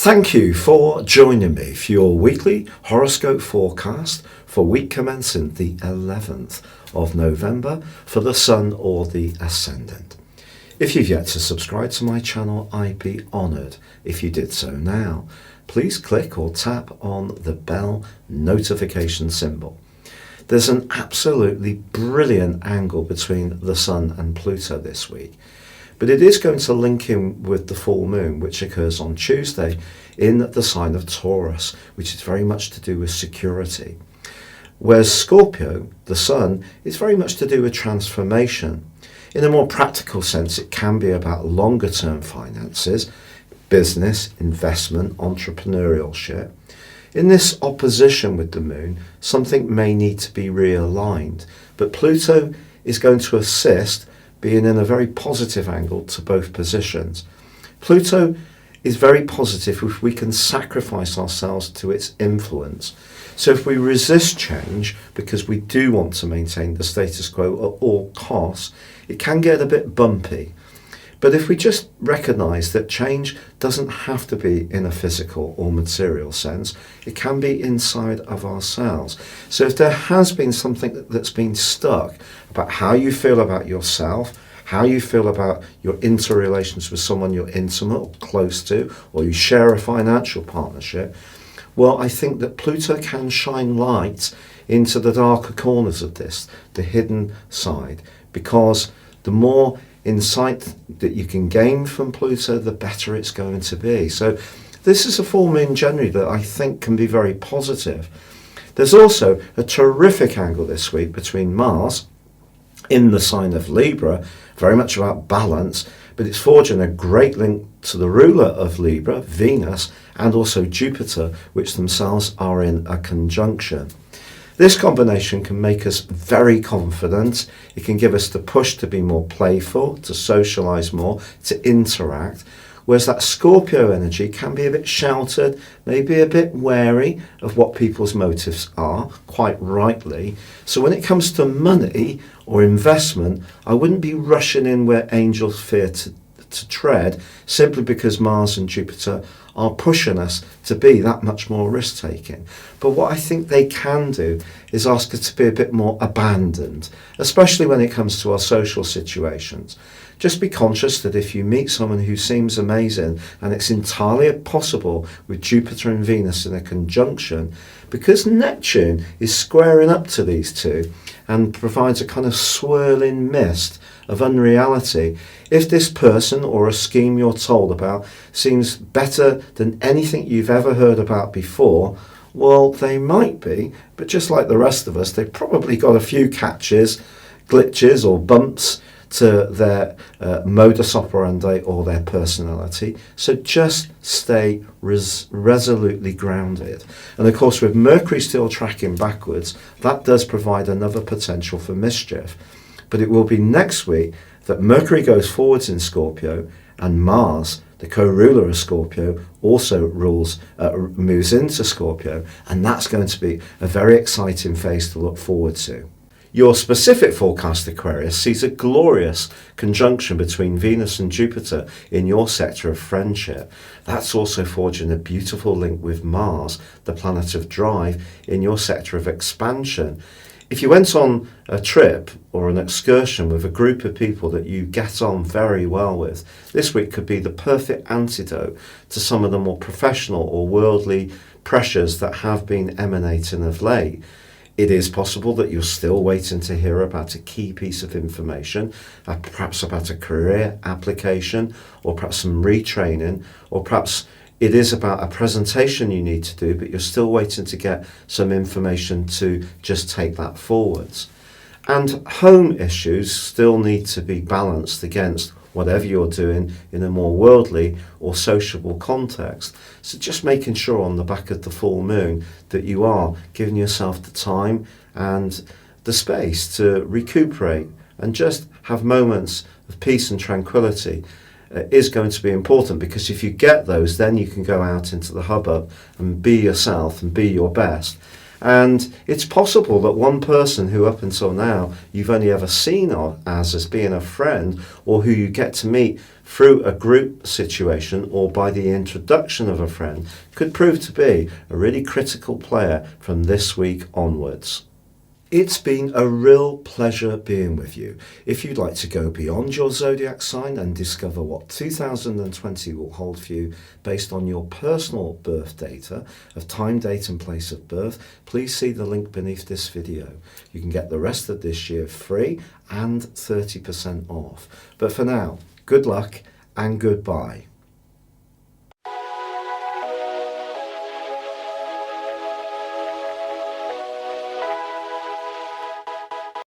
Thank you for joining me for your weekly horoscope forecast for week commencing the 11th of November for the Sun or the Ascendant. If you've yet to subscribe to my channel, I'd be honoured if you did so now. Please click or tap on the bell notification symbol. There's an absolutely brilliant angle between the Sun and Pluto this week. But it is going to link in with the full moon, which occurs on Tuesday in the sign of Taurus, which is very much to do with security. Whereas Scorpio, the Sun, is very much to do with transformation. In a more practical sense, it can be about longer term finances, business, investment, entrepreneurship. In this opposition with the moon, something may need to be realigned, but Pluto is going to assist, being in a very positive angle to both positions. Pluto is very positive if we can sacrifice ourselves to its influence. So if we resist change because we do want to maintain the status quo at all costs, it can get a bit bumpy. But if we just recognise that change doesn't have to be in a physical or material sense, it can be inside of ourselves. So if there has been something that's been stuck about how you feel about yourself, how you feel about your interrelations with someone you're intimate or close to, or you share a financial partnership, well, I think that Pluto can shine light into the darker corners of this, the hidden side, because the more insight that you can gain from Pluto, the better it's going to be. So this is a full moon January that I think can be very positive. There's also a terrific angle this week between Mars in the sign of Libra, very much about balance, but it's forging a great link to the ruler of Libra, Venus, and also Jupiter, which themselves are in a conjunction. This combination can make us very confident. It can give us the push to be more playful, to socialise more, to interact. Whereas that Scorpio energy can be a bit sheltered, maybe a bit wary of what people's motives are, quite rightly. So when it comes to money or investment, I wouldn't be rushing in where angels fear to tread, simply because Mars and Jupiter are pushing us to be that much more risk-taking. But what I think they can do is ask us to be a bit more abandoned, especially when it comes to our social situations. Just be conscious that if you meet someone who seems amazing, and it's entirely possible with Jupiter and Venus in a conjunction, because Neptune is squaring up to these two and provides a kind of swirling mist of unreality. If this person or a scheme you're told about seems better than anything you've ever heard about before, well, they might be, but just like the rest of us, they've probably got a few catches, glitches or bumps to their modus operandi or their personality. So just stay resolutely grounded. And of course, with Mercury still tracking backwards, that does provide another potential for mischief. But it will be next week that Mercury goes forwards in Scorpio, and Mars, the co-ruler of Scorpio, also moves into Scorpio, and that's going to be a very exciting phase to look forward to. Your specific forecast, Aquarius, sees a glorious conjunction between Venus and Jupiter in your sector of friendship. That's also forging a beautiful link with Mars, the planet of drive, in your sector of expansion. If you went on a trip or an excursion with a group of people that you get on very well with, this week could be the perfect antidote to some of the more professional or worldly pressures that have been emanating of late. It is possible that you're still waiting to hear about a key piece of information, perhaps about a career application, or perhaps some retraining, or perhaps it is about a presentation you need to do, but you're still waiting to get some information to just take that forwards. And home issues still need to be balanced against whatever you're doing in a more worldly or sociable context. So just making sure on the back of the full moon that you are giving yourself the time and the space to recuperate and just have moments of peace and tranquility is going to be important, because if you get those, then you can go out into the hubbub and be yourself and be your best. And it's possible that one person who up until now you've only ever seen as being a friend, or who you get to meet through a group situation or by the introduction of a friend could prove to be a really critical player from this week onwards. It's been a real pleasure being with you. If you'd like to go beyond your zodiac sign and discover what 2020 will hold for you based on your personal birth data of time, date and place of birth, please see the link beneath this video. You can get the rest of this year free and 30% off. But for now, good luck and goodbye.